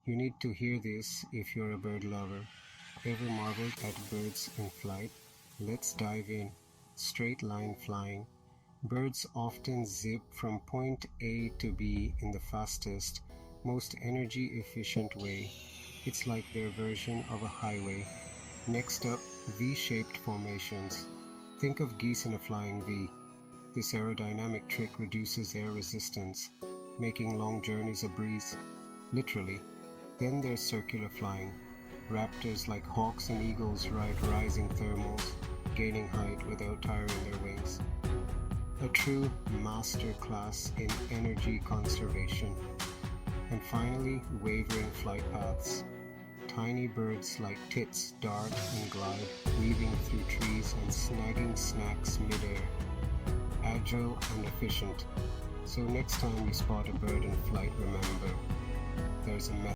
You need to hear this if you're a bird lover. Ever marveled at birds in flight? Let's dive in. Straight line flying. Birds often zip from point A to B in the fastest, most energy efficient way. It's like their version of a highway. Next up, V-shaped formations. Think of geese in a flying V. This aerodynamic trick reduces air resistance, making long journeys a breeze. Literally. Then there's circular flying. Raptors like hawks and eagles ride rising thermals, gaining height without tiring their wings. A true master class in energy conservation. And finally, wavering flight paths. Tiny birds like tits dart and glide, weaving through trees and snagging snacks midair. Agile and efficient. So next time you spot a bird in flight, remember, there's a method.